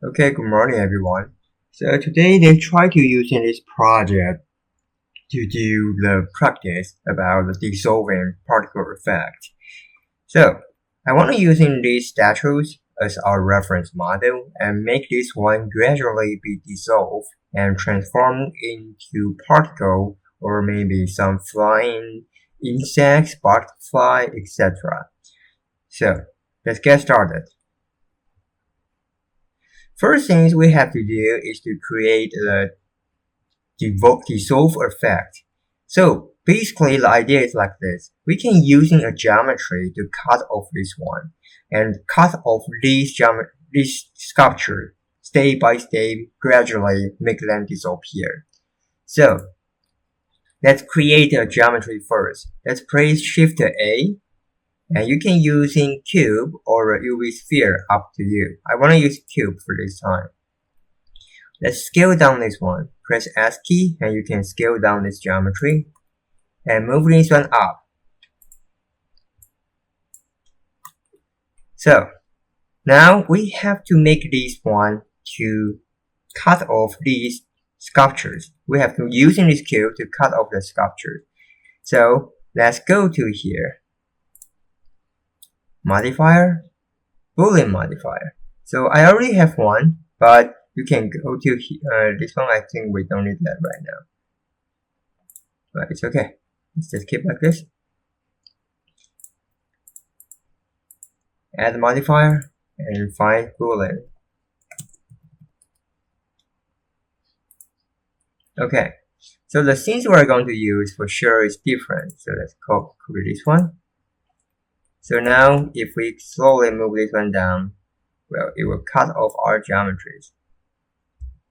Okay, good morning everyone. So today they try to using this project to do the practice about the dissolving particle effect. So I want to using these statues as our reference model and make this one gradually be dissolved and transformed into particle or maybe some flying insects, butterfly, etc. So let's get started. First things we have to do is to create a dissolve effect. So basically the idea is like this. We can using a geometry to cut off this one and cut off this sculpture step by step, gradually make them disappear. So let's create a geometry first. Let's press Shift A and you can using cube or a UV sphere, up to you. I want to use cube for this time. Let's scale down this one. Press S key and you can scale down this geometry and move this one up. So now we have to make this one to cut off these sculptures. We have to using this cube to cut off the sculpture. So let's go to here. Modifier, Boolean modifier. So I already have one, but you can go to this one. I think we don't need that right now, but it's okay. Let's just keep like this. Add modifier and find Boolean. Okay, so the scenes we're going to use for sure is different. So let's copy this one. So now if we slowly move this one down, well, it will cut off our geometries.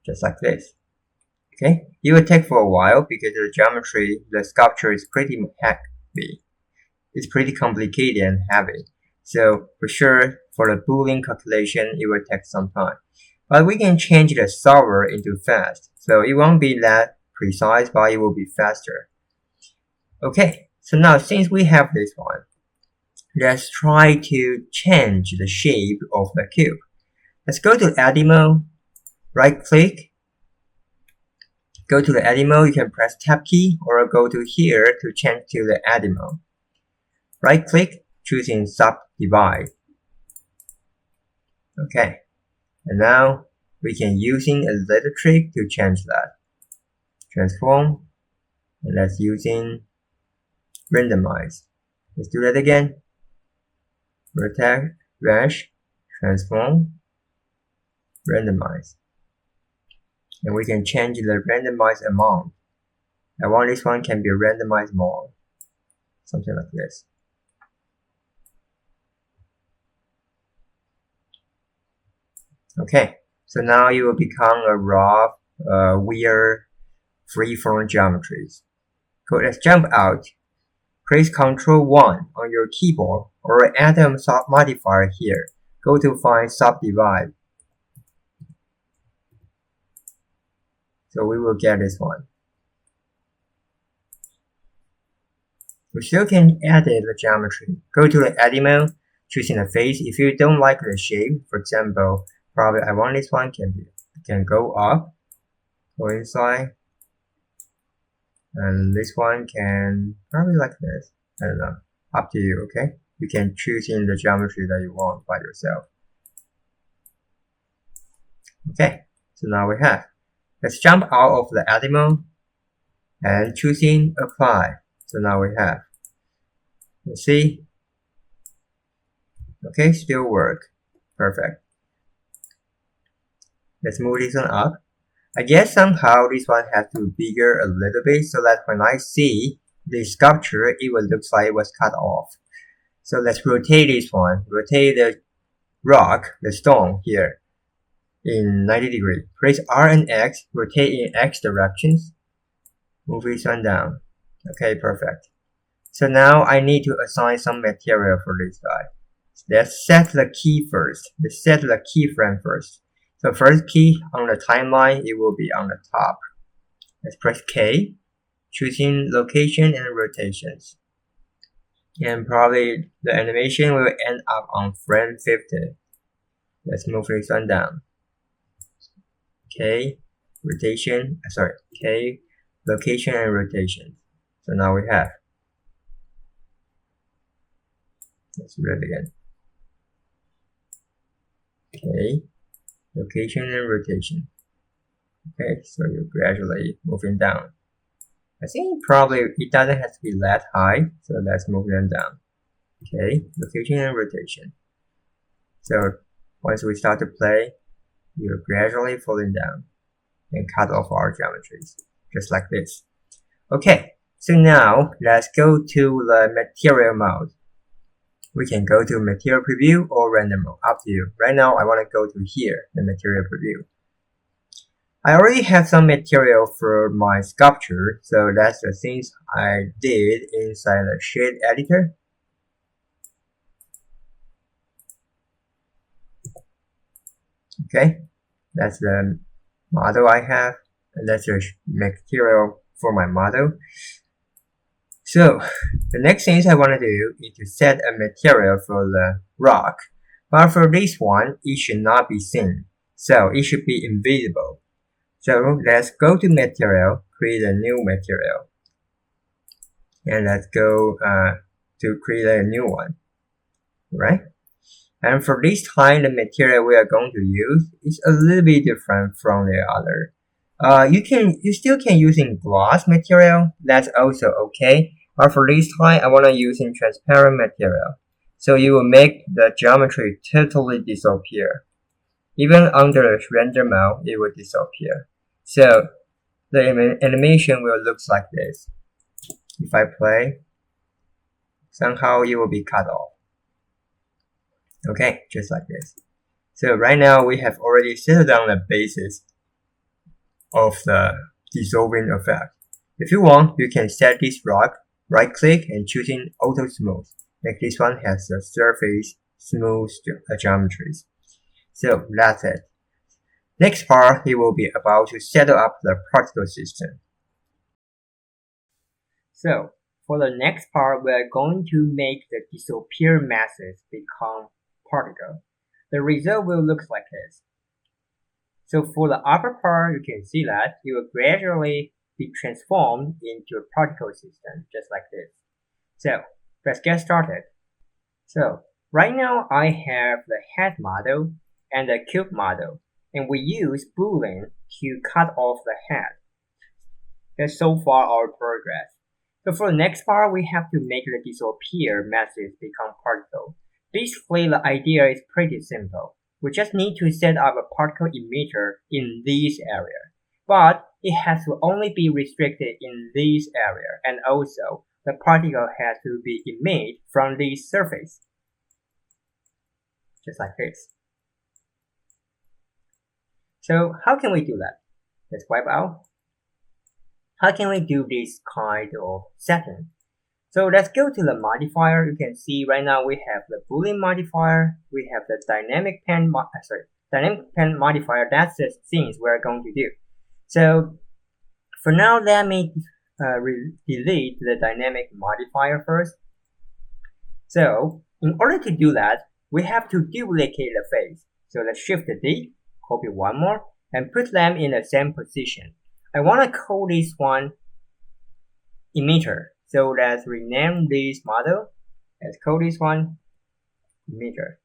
Just like this. Okay, it will take for a while because the geometry, the sculpture is pretty heavy. It's pretty complicated and heavy. So for sure, for the Boolean calculation, it will take some time. But we can change the solver into fast. So it won't be that precise, but it will be faster. Okay, so now since we have this one, let's try to change the shape of the cube. Let's go to Edit Mode, right click, go to the Edit Mode, you can press Tab key or go to here to change to the Edit Mode. Right click, choosing Subdivide. Okay, and now we can using a little trick to change that. Transform, and let's using Randomize. Let's do that again. Rotate, Mesh, Transform, Randomize. And we can change the randomized amount. I want this one can be randomized more. Something like this. Okay, so now it will become a raw, weird, free-form geometries. Cool, let's jump out. Press Ctrl 1 on your keyboard or add a modifier here. Go to find Subdivide. So we will get this one. We still can edit the geometry. Go to the Edit Mode, choosing the face. If you don't like the shape, for example, probably I want this one can go up, go inside, and this one can probably like this. I don't know. Up to you, okay? You can choose in the geometry that you want by yourself. Okay, so now we have. Let's jump out of the Edit Mode and choosing Apply. So now we have. Let's see. Okay, still work. Perfect. Let's move this one up. I guess somehow this one has to be bigger a little bit so that when I see the sculpture, it will look like it was cut off. So let's rotate this one. Rotate the rock, the stone here in 90 degrees. Press R and X, rotate in X directions. Move this one down. Okay, perfect. So now I need to assign some material for this guy. Let's set the key first. Let's set the keyframe first. So first key on the timeline, it will be on the top. Let's press K, choosing location and rotations. And probably the animation will end up on frame 50. Let's move this one down. K rotation, K location and rotation. So now we have, let's read it again. K location and rotation. Okay, so you're gradually moving down. I think probably it doesn't have to be that high, so let's move them down. Okay, location and rotation. So once we start to play, you're gradually falling down and cut off our geometries, just like this. Okay, so now let's go to the material mode. We can go to material preview or random mode, up to you. Right now I want to go to here, the material preview. I already have some material for my sculpture, so that's the things I did inside the shade editor. Okay, that's the model I have, and that's the material for my model. So the next things I want to do is to set a material for the rock, but for this one, it should not be seen, so it should be invisible. So let's go to material, create a new material, and let's go to create a new one, right? And for this time, the material we are going to use is a little bit different from the other. You still can use in gloss material, that's also okay. But for this time, I want to use in transparent material. So you will make the geometry totally disappear. Even under the render mode, it will disappear. So the animation will look like this. If I play, somehow it will be cut off. Okay, just like this. So right now we have already settled down the basis of the dissolving effect. If you want, you can set this rock, right click and choosing auto smooth. Like this one has the surface smooth geometries. So that's it. Next part, he will be about to set up the particle system. So for the next part, we are going to make the disappear masses become particle. The result will look like this. So for the upper part, you can see that it will gradually be transformed into a particle system, just like this. So let's get started. So right now I have the head model and the cube model, and we use Boolean to cut off the head. That's so far our progress. So for the next part, we have to make the disappear masses become particle. Basically, the idea is pretty simple. We just need to set up a particle emitter in this area. But it has to only be restricted in this area, and also the particle has to be emitted from this surface. Just like this. So how can we do that? Let's wipe out. How can we do this kind of setting? So let's go to the modifier. You can see right now we have the Boolean modifier. We have the dynamic pen modifier. That's the things we're going to do. So for now, let me delete the dynamic modifier first. So in order to do that, we have to duplicate the face. So let's shift D, copy one more, and put them in the same position. I want to call this one emitter. So let's rename this model. Let's call this one emitter.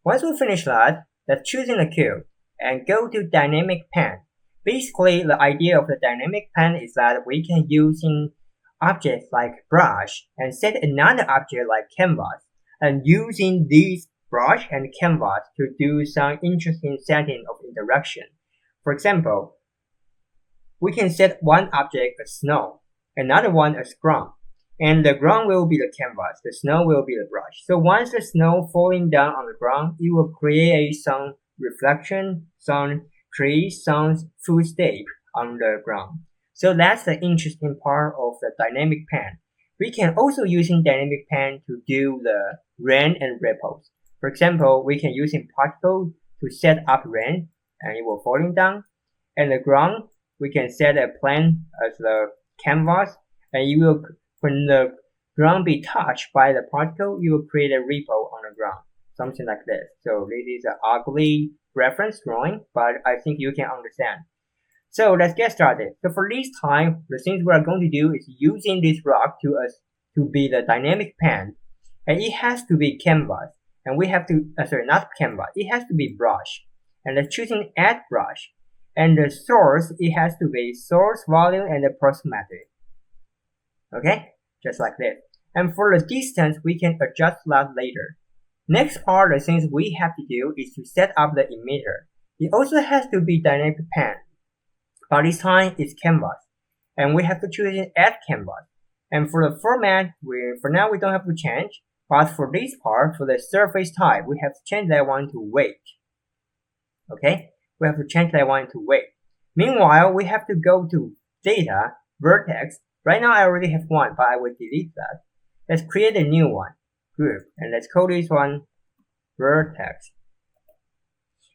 Once we finish that, let's choose in the cube and go to dynamic pen. Basically, the idea of the dynamic pen is that we can use in objects like brush and set another object like canvas, and using this brush and canvas to do some interesting setting of interaction. For example, we can set one object as snow, another one as ground, and the ground will be the canvas, the snow will be the brush. So once the snow falling down on the ground, it will create some reflection, some trees, some footsteps on the ground. So that's the interesting part of the dynamic pen. We can also use dynamic pen to do the rain and ripples. For example, we can use particle to set up rain and it will falling down. And the ground, we can set a plane as the canvas, and you will, when the ground be touched by the particle, you will create a ripple on the ground. something like this. So this is an ugly reference drawing, but I think you can understand. So let's get started. So for this time, the things we are going to do is using this rock to be the dynamic pen, and it has to be canvas, and we have to sorry, not canvas, it has to be brush, and let's choosing add brush, and the source, it has to be source volume and approximately. Okay, just like this. And for the distance, we can adjust that later. Next part, the things we have to do is to set up the emitter. It also has to be dynamic pen, but this time it's canvas, and we have to choose add canvas. And for the format, for now we don't have to change, but for this part, for the surface type, we have to change that one to weight. Okay, we have to change that one to weight. Meanwhile, we have to go to data, vertex. Right now I already have one, but I will delete that. Let's create a new one, group, and let's call this one vertex.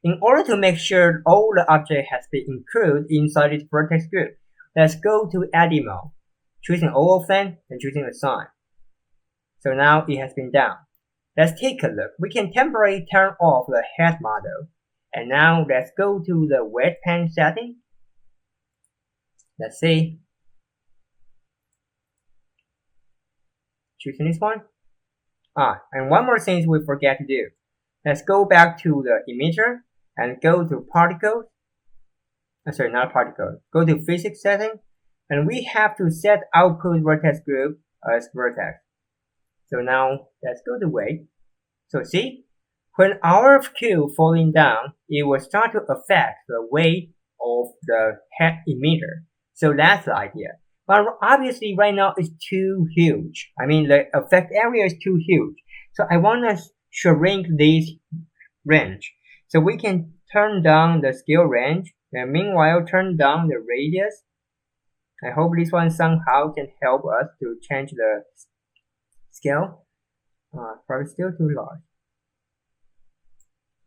In order to make sure all the object has been included inside this vertex group, let's go to edit mode, choosing all of them and choosing assign. So now it has been done. Let's take a look. We can temporarily turn off the head model. And now let's go to the wet pen setting. Let's see. Choosing this one. And one more thing we forget to do. Let's go back to the emitter and go to particles. Sorry, not particles. Go to physics setting, and we have to set output vertex group as vertex. So now let's go to weight. So see, when our cube falling down, it will start to affect the weight of the head emitter. So that's the idea. But obviously right now it's too huge. I mean, the effect area is too huge. So I want to shrink this range. So we can turn down the scale range and meanwhile turn down the radius. I hope this one somehow can help us to change the scale. Probably still too large.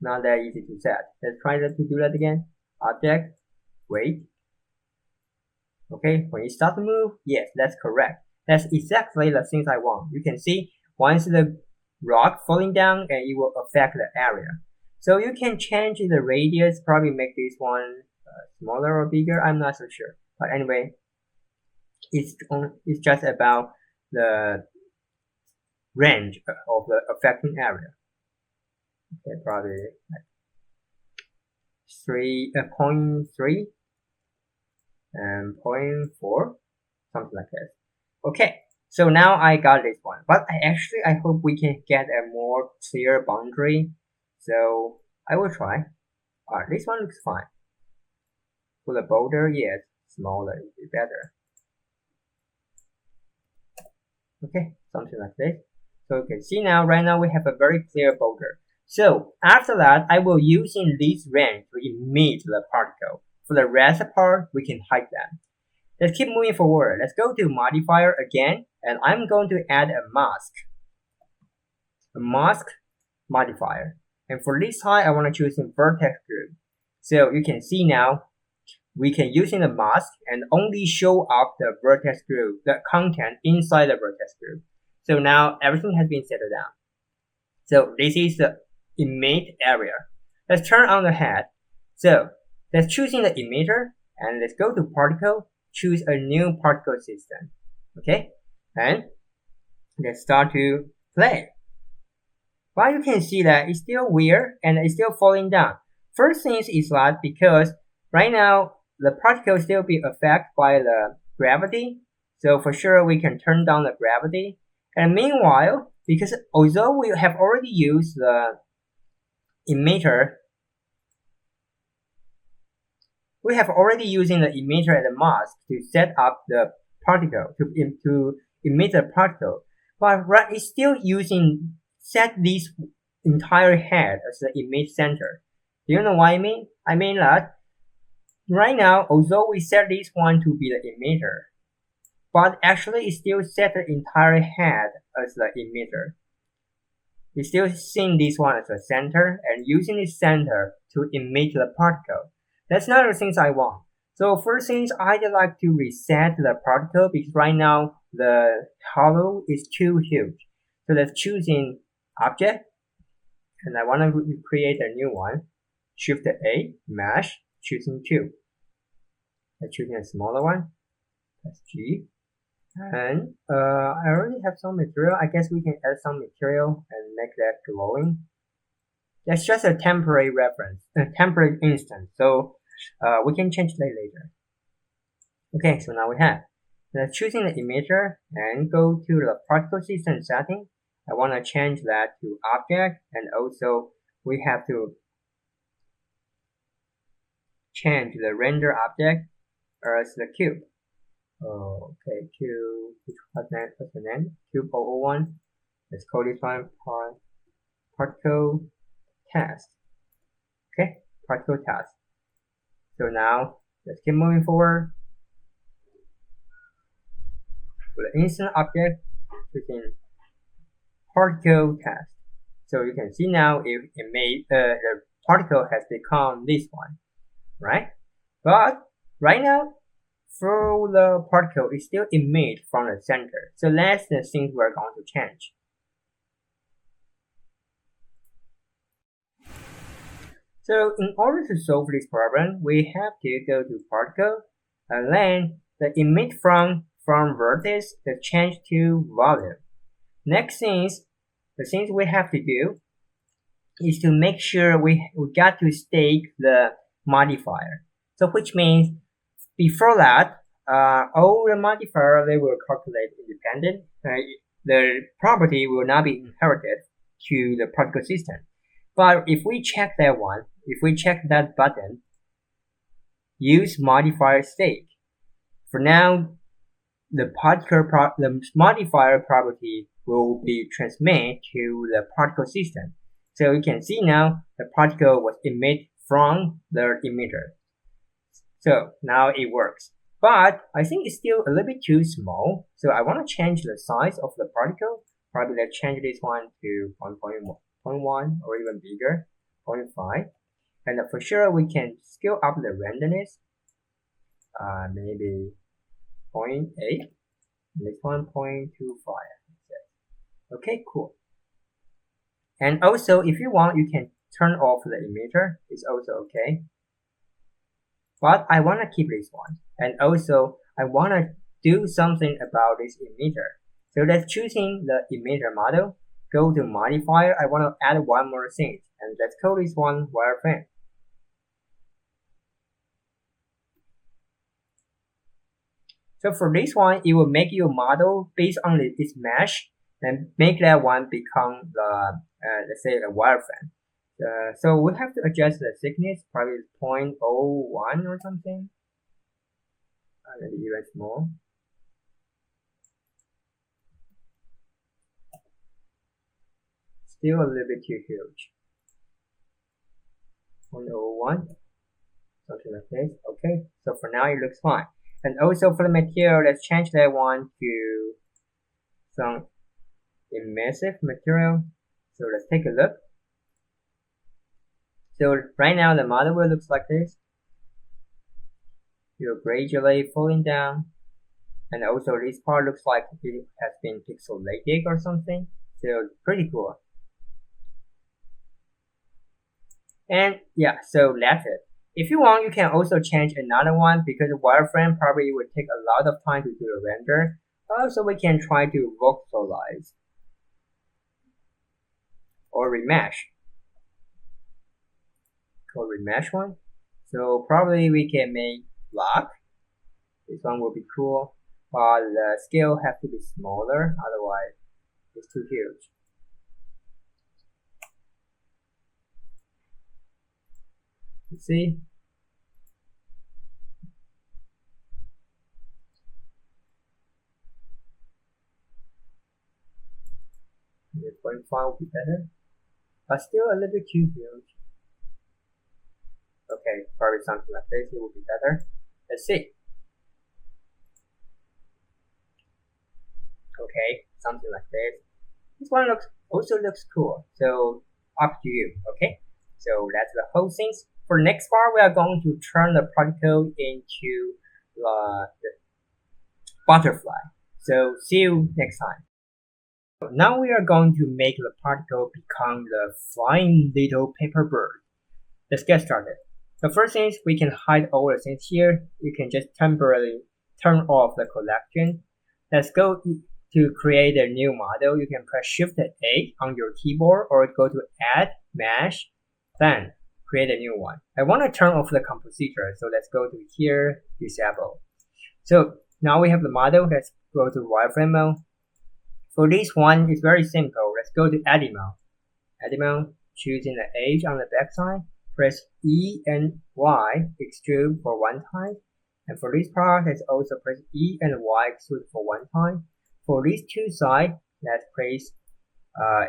Not that easy to set. Let's try to do that again. Object, weight. Okay, when it starts to move, yes, that's correct. That's exactly the things I want. You can see once the rock falling down, and it will affect the area. So you can change the radius, probably make this one smaller or bigger. I'm not so sure. But anyway, it's just about the range of the affecting area. Okay, probably like 0.3 and 0.4, something like that. Okay, so now I got this one, but I hope we can get a more clear boundary. So I will try. This one looks fine. For the border, yes, smaller would be better. Okay, something like this. So you can see now, right now we have a very clear border. So after that, I will using this range to emit the particle. For the rest part, we can hide them. Let's keep moving forward. Let's go to modifier again, and I'm going to add a mask. A mask modifier. And for this time, I want to choose in vertex group. So you can see now, we can using the mask and only show up the vertex group, the content inside the vertex group. So now everything has been settled down. So this is the emit area. Let's turn on the head. So let's choosing the emitter and let's go to particle, choose a new particle system. Okay, and let's start to play. But you can see that it's still weird and it's still falling down. First thing is that because right now the particle still be affected by the gravity. So for sure we can turn down the gravity. And meanwhile, because although we have already used the emitter, we have already using the emitter and the mask to set up the particle, to emit the particle. But it's still using, set this entire head as the emit center. Do you know what I mean? I mean that right now, although we set this one to be the emitter, but actually it still set the entire head as the emitter. It's still seeing this one as the center and using the center to emit the particle. That's not the things I want. So first things, I'd like to reset the particle because right now the hollow is too huge. So let's choose in object and I want to create a new one. Shift A, mesh, choosing cube. I'm choosing a smaller one. Press G. And I already have some material. I guess we can add some material and make that glowing. That's just a temporary reference, a temporary instance. So we can change that later. Okay, so now we have. Choosing the emitter and go to the particle system setting. I want to change that to object, and also we have to change the render object as the cube. Okay, cube, what's the name? Cube 001. Let's call this one particle test. Okay, particle test. So now let's keep moving forward. For the instant object, choosing particle test. So you can see now if it made the particle has become this one, right? But right now, for the particle, it still emits from the center. So that's the things we're going to change. So in order to solve this problem, we have to go to particle and then the emit from vertex to change to volume. Next things, the things we have to do is to make sure we got to stake the modifier. So which means before that, all the modifier they will calculate independent. The property will not be inherited to the particle system. But if we check that one, if we check that button, use modifier stake. For now, the modifier property will be transmitted to the particle system. So you can see now the particle was emitted from the emitter. So now it works. But I think it's still a little bit too small. So I want to change the size of the particle. Probably let's change this one to 1.1 or even bigger, 0.5. And for sure we can scale up the randomness. Maybe 0.8. This one 0.25. Okay, cool. And also, if you want, you can turn off the emitter. It's also okay. But I want to keep this one. And also, I want to do something about this emitter. So let's choosing the emitter model. Go to modifier. I want to add one more thing. And let's call this one wireframe. So for this one, it will make your model based on this mesh and make that one become the, let's say, a wireframe. So we have to adjust the thickness, probably 0.01 or something. Maybe even small. Still a little bit too huge. 0.01, something like this. Okay, so for now it looks fine. And also for the material, let's change that one to some emissive material. So let's take a look. So right now the model will look like this. You're gradually falling down. And also this part looks like it has been pixelated or something. So pretty cool. And yeah, so that's it. If you want, you can also change another one because the wireframe probably would take a lot of time to do the render. Also, we can try to voxelize or remesh. Called remesh one. So probably we can make block. This one will be cool, but the scale has to be smaller, otherwise it's too huge. You see? The 0.5 will be better, but still a little bit too huge. Okay, probably something like this, it will be better. Let's see. Okay, something like this. This one also looks cool, so up to you, okay? So that's the whole thing. For next part, we are going to turn the particle into the butterfly. So see you next time. Now we are going to make the particle become the flying little paper bird. Let's get started. The first thing is we can hide all the things here. You can just temporarily turn off the collection. Let's go to create a new model. You can press Shift A on your keyboard or go to Add, Mesh, then create a new one. I want to turn off the compositor, so let's go to here, Disable. So now we have the model. Let's go to wireframe mode. For this one, it's very simple. Let's go to Edit mode. Edit mode, choosing the edge on the backside. Press E and Y, extrude for one time. And for this part, let's also press E and Y, extrude for one time. For these two sides, let's press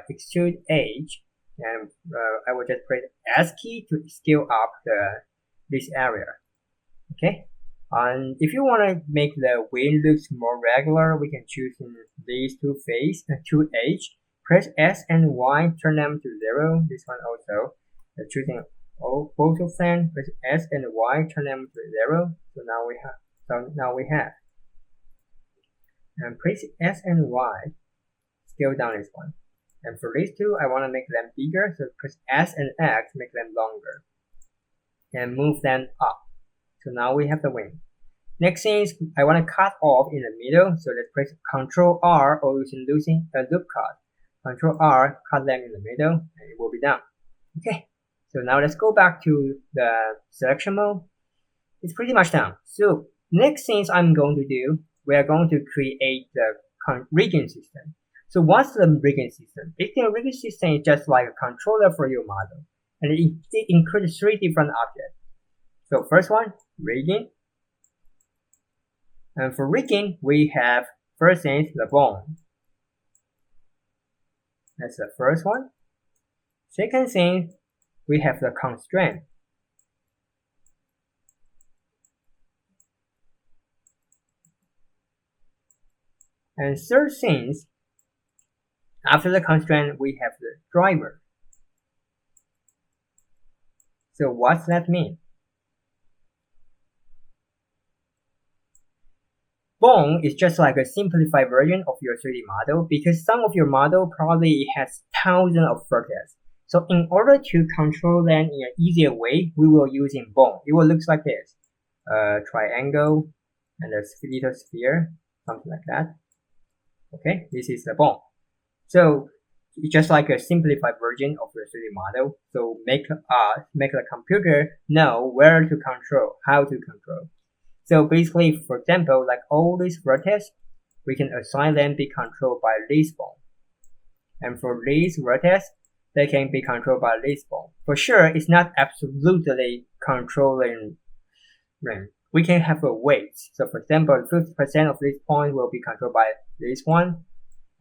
extrude edge. And I will just press S key to scale up this area. Okay. And if you want to make the wing looks more regular, we can choose these two face and two edge. Press S and Y, turn them to 0. This one also. Choosing both of them. Press S and Y, turn them to 0. So now we have. And press S and Y, scale down this one. And for these two, I want to make them bigger. So press S and X, make them longer, and move them up. So now we have the wing. Next thing is I want to cut off in the middle. So let's press Ctrl R or using a loop cut. Ctrl R, cut them in the middle, and it will be done. Okay. So now let's go back to the selection mode. It's pretty much done. So next things I'm going to do, we are going to create the rigging system. So what's the rigging system? Basically, a rigging system is just like a controller for your model, and it includes 3 different objects. So first one, rigging. And for rigging, we have first thing is the bone. That's the first one. Second thing, we have the constraint. And third thing, after the constraint, we have the driver. So what's that mean? Bone is just like a simplified version of your 3D model because some of your model probably has thousands of vertices. So in order to control them in an easier way, we will use in bone. It will look like this. Triangle and a little sphere, something like that. Okay, this is the bone. So it's just like a simplified version of your 3D model. So make the computer know where to control, how to control. So basically, for example, like all these vertices, we can assign them be controlled by this bone. And for these vertices, they can be controlled by this bone. For sure, it's not absolutely controlling ring. We can have a weight. So for example, 50% of this point will be controlled by this one,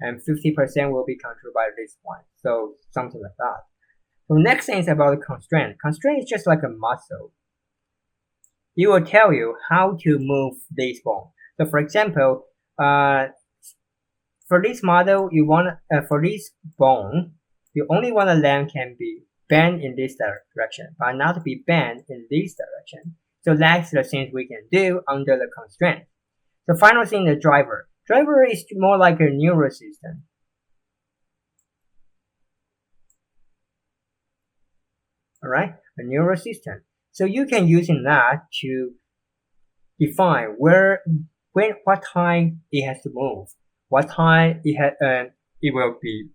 and 50% will be controlled by this one. So something like that. So next thing is about the constraint. Constraint is just like a muscle. It will tell you how to move this bone. So for example, for this model, you want for this bone, you only want the length can be bent in this direction, but not be bent in this direction. So that's the things we can do under the constraint. The final thing, the driver. Driver is more like a neural system. Alright, a neural system. So you can use that to define what time it has to move, what time it will be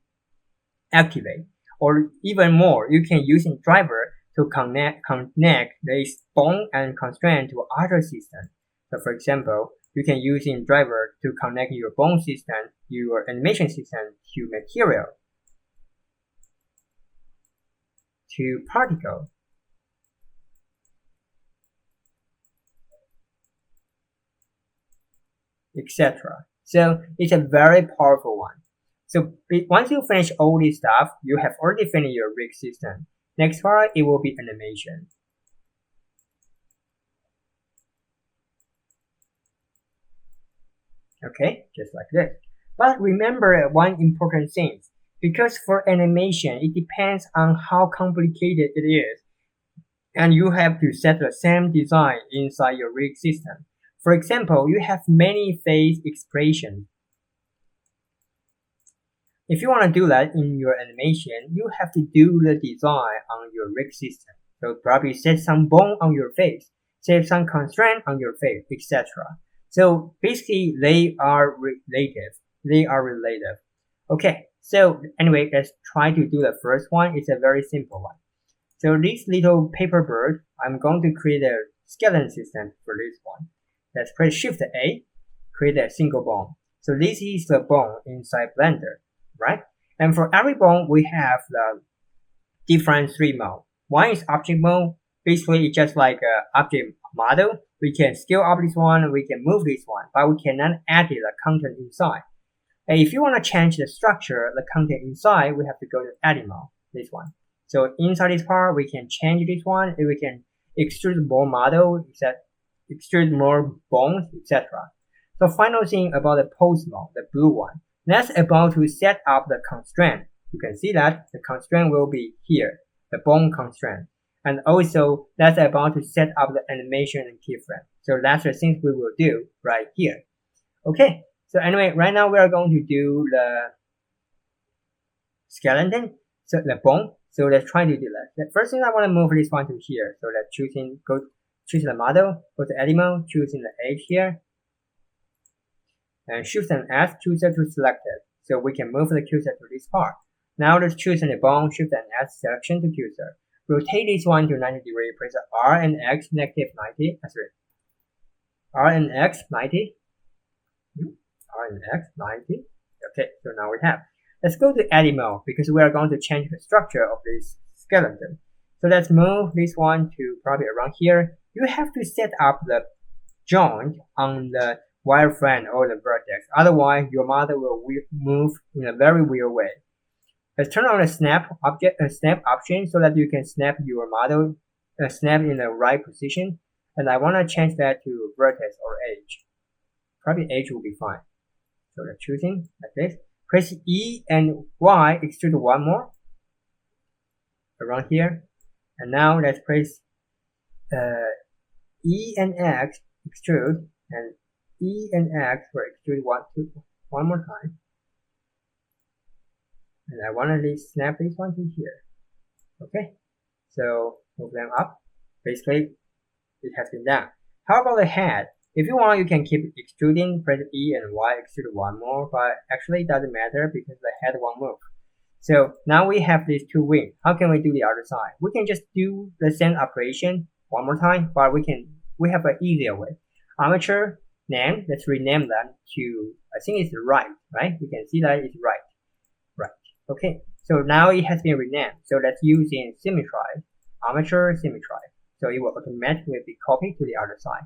activated, or even more, you can use a driver to connect this bone and constraint to other systems. So for example, you can use a driver to connect your bone system, your animation system to material, to particle, etc. So it's a very powerful one. So once you finish all this stuff, you have already finished your rig system. Next part, it will be animation. Okay, just like this. But remember one important thing, because for animation, it depends on how complicated it is, and you have to set the same design inside your rig system. For example, you have many phase expressions. If you want to do that in your animation, you have to do the design on your rig system. So probably set some bone on your face, set some constraint on your face, etc. So basically, they are relative. They are relative. Okay, so anyway, let's try to do the first one. It's a very simple one. So this little paper bird, I'm going to create a skeleton system for this one. Let's press Shift A, create a single bone. So this is the bone inside Blender, right? And for every bone, we have the different 3 mode. One is object mode. Basically, it's just like an object model. We can scale up this one, we can move this one, but we cannot edit the content inside. And if you want to change the structure, the content inside, we have to go to edit mode, this one. So inside this part, we can change this one, and we can extrude more model, extrude more bones, etc. So final thing about the pose mode, the blue one, that's about to set up the constraint. You can see that the constraint will be here, the bone constraint. And also, that's about to set up the animation and keyframe. So that's the things we will do right here. Okay, so anyway, right now we are going to do the skeleton, so the bone. So let's try to do that. The first thing I want to move this one to here. So let's choose the model, go to edit mode, choosing the edge here, and Shift and S cursor to select it. So we can move the cursor to this part. Now let's choose the bone, Shift and S selection to cursor. Rotate this one to 90 degrees, press R and X negative 90. R and X 90. R and X 90. Okay, so now we have. Let's go to edit mode because we are going to change the structure of this skeleton. So let's move this one to probably around here. You have to set up the joint on the wireframe or the vertex. Otherwise, your model will move in a very weird way. Let's turn on the snap option so that you can snap your model, snap in the right position. And I want to change that to vertex or edge. Probably edge will be fine. So let's choosing like this. Press E and Y, extrude one more around here. And now let's press E and X, extrude, and E and X for extrude one more time. And I want to snap this one to here. Okay, so move them up. Basically, it has been done. How about the head? If you want, you can keep extruding, press E and Y, extrude one more, but actually it doesn't matter because the head won't move. So now we have these 2 wings. How can we do the other side? We can just do the same operation one more time, but we have an easier way. Armature name, let's rename them to, I think it's right? You can see that it's right. Okay, so now it has been renamed. So let's use in symmetry, armature symmetry. So it will automatically be copied to the other side.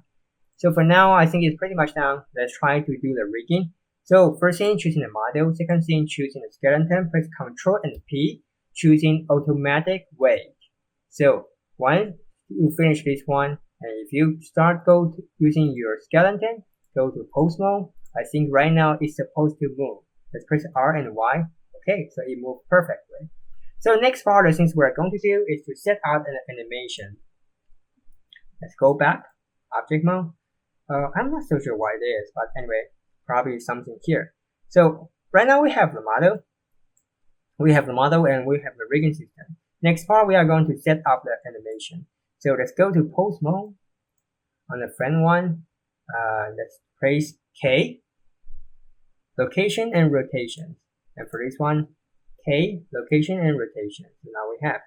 So for now, I think it's pretty much done. Let's try to do the rigging. So first thing, choosing the model. Second thing, choosing the skeleton. Press Ctrl and P, choosing automatic weight. So once you finish this one, and if you start using your skeleton, go to pose mode. I think right now it's supposed to move. Let's press R and Y. Okay, so it moved perfectly. So next part of things we're going to do is to set out an animation. Let's go back, object mode. I'm not so sure why it is, but anyway, probably something here. So right now we have the model. We have the model and we have the rigging system. Next part, we are going to set up the animation. So let's go to pose mode. On the front one, let's press K, location and rotation. And for this one, K, location and rotation. So now we have.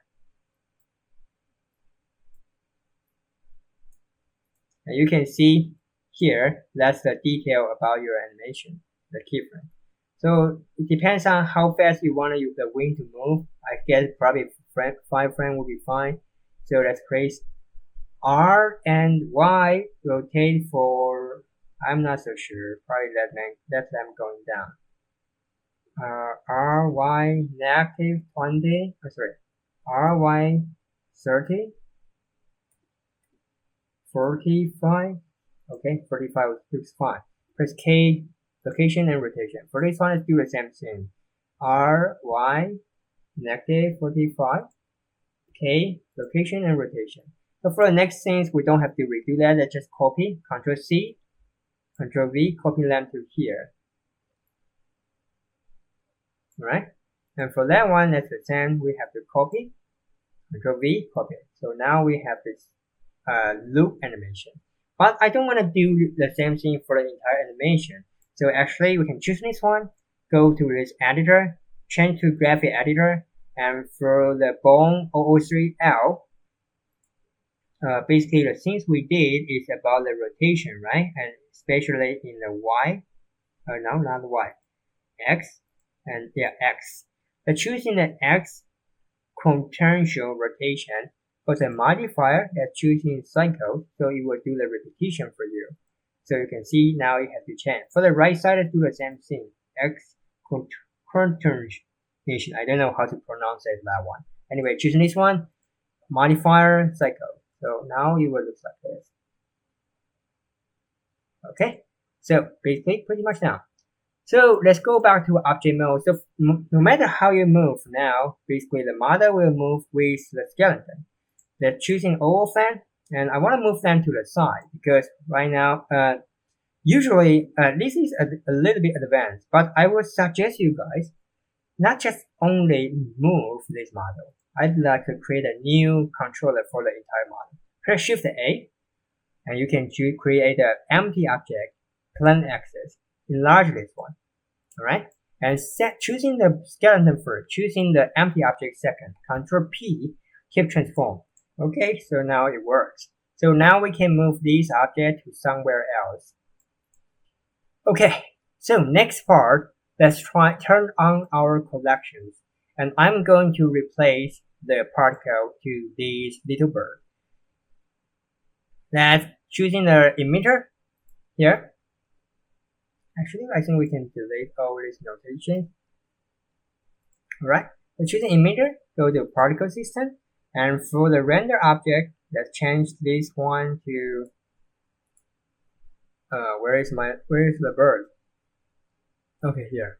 And you can see here, that's the detail about your animation, the keyframe. So it depends on how fast you want the wing to move. I guess probably 5 frames will be fine. So let's press R and Y, rotate for, I'm not so sure, probably let them going down. RY negative 20, RY 30, 45, okay, 45 looks fine. Press K, location and rotation. For this one, let's do the same thing. RY negative 45, K, location and rotation. So for the next things, we don't have to redo that. Let's just copy, Ctrl C, Ctrl V, copy them to here. Alright, and for that one, that's the same. We have to copy, Control V, copy. So now we have this loop animation. But I don't want to do the same thing for the entire animation. So actually, we can choose this one, go to this editor, change to graphic editor, and for the bone 003L, basically the things we did is about the rotation, right? And especially in the Y, no, not Y, X, and yeah, X. But choosing the X potential rotation was a modifier that choosing cycle, so it will do the repetition for you. So you can see now you have to change. For the right side, do the same thing. X concatenation. I don't know how to pronounce it, that one. Anyway, choosing this one, modifier cycle. So now it will look like this. Okay, so basically pretty much now. So let's go back to object mode. So no matter how you move now, basically the model will move with the skeleton. Let's choosing all of them, and I want to move them to the side because right now, usually this is a little bit advanced, but I would suggest you guys not just only move this model. I'd like to create a new controller for the entire model. Press Shift A, and you can create an empty object, plane axis. Enlarge this one, alright? And choosing the skeleton first, choosing the empty object second. Control P, keep transform. Okay, so now it works. So now we can move this object to somewhere else. Okay, so next part, let's turn on our collections. And I'm going to replace the particle to this little bird. That's choosing the emitter here. Actually, I think we can delete all this notation. Alright, so choosing emitter, go to particle system, and for the render object, let's change this one to where is the bird? Okay, here.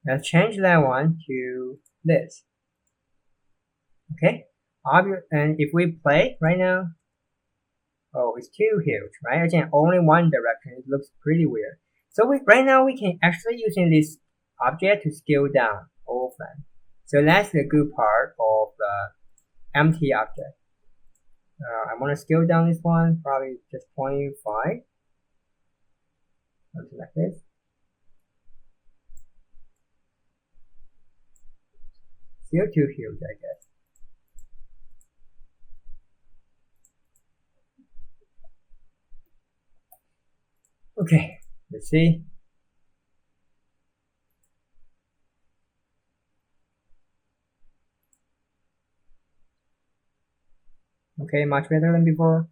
Let's change that one to this. Okay, and if we play right now, oh, it's too huge, right? Again, only one direction. It looks pretty weird. So right now we can actually using this object to scale down all of them. So that's the good part of the empty object. I want to scale down this one, probably just 25, something like this. Still too huge, I guess. Okay, let's see. Okay, much better than before.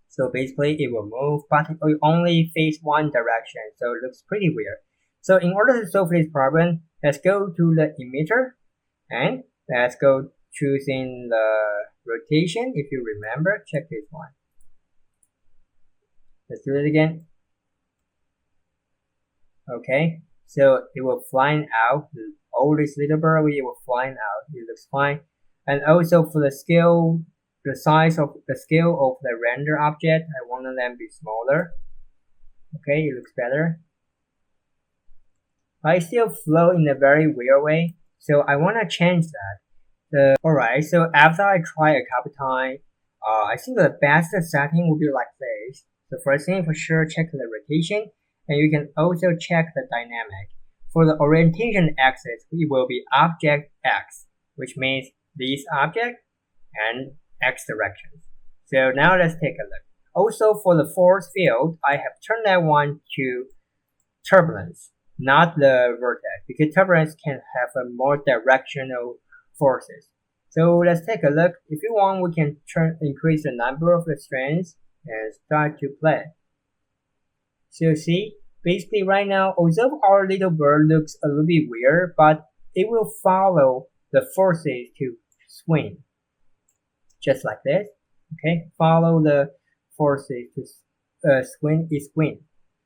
So basically it will move, but it will only face one direction, so it looks pretty weird. So in order to solve this problem, let's go to the emitter, and let's go choosing the rotation. If you remember, check this one. Let's do it again. Okay, so it will flying out. All this little bird, it will flying out. It looks fine. And also for the scale, the size of the scale of the render object, I want them to be smaller. Okay, it looks better. But it still flow in a very weird way, so I want to change that. Alright, so after I try a couple times, I think the best setting would be like this. So first thing, for sure, check the rotation, and you can also check the dynamic. For the orientation axis, it will be object X, which means this object and X direction. So now let's take a look. Also for the force field, I have turned that one to turbulence, not the vertex, because turbulence can have a more directional forces. So let's take a look. If you want, we can increase the number of the strands and start to play. So see, basically right now, although our little bird looks a little bit weird, but it will follow the forces to swing. Just like this, okay? Follow the forces to swing.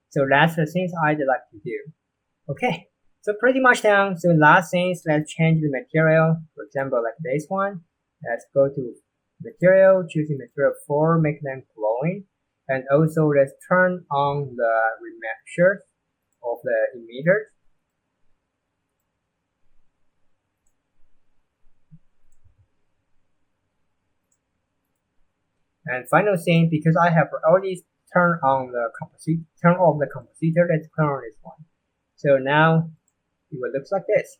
So that's the things I'd like to do. Okay, so pretty much done. So last things, let's change the material. For example, like this one. Let's go to material, choosing material 4, make them glowing. And also let's turn on the remeasure of the emitters. And final thing, because I have already turned off the compositor, let's turn on this one. So now it will look like this.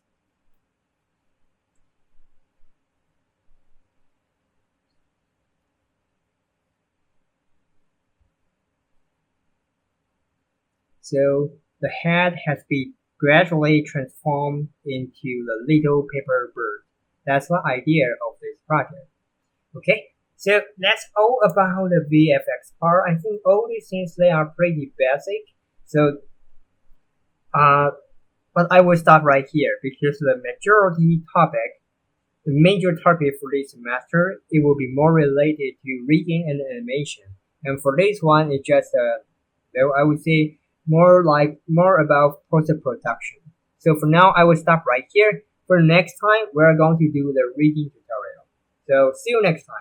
So the head has been gradually transformed into the little paper bird. That's the idea of this project. Okay, so that's all about the VFX part. I think all these things, they are pretty basic. So, but I will stop right here because the major topic for this semester, it will be more related to rigging and animation. And for this one, it's just I would say more about post production. So for now, I will stop right here. For next time, we're going to do the rigging tutorial. So see you next time.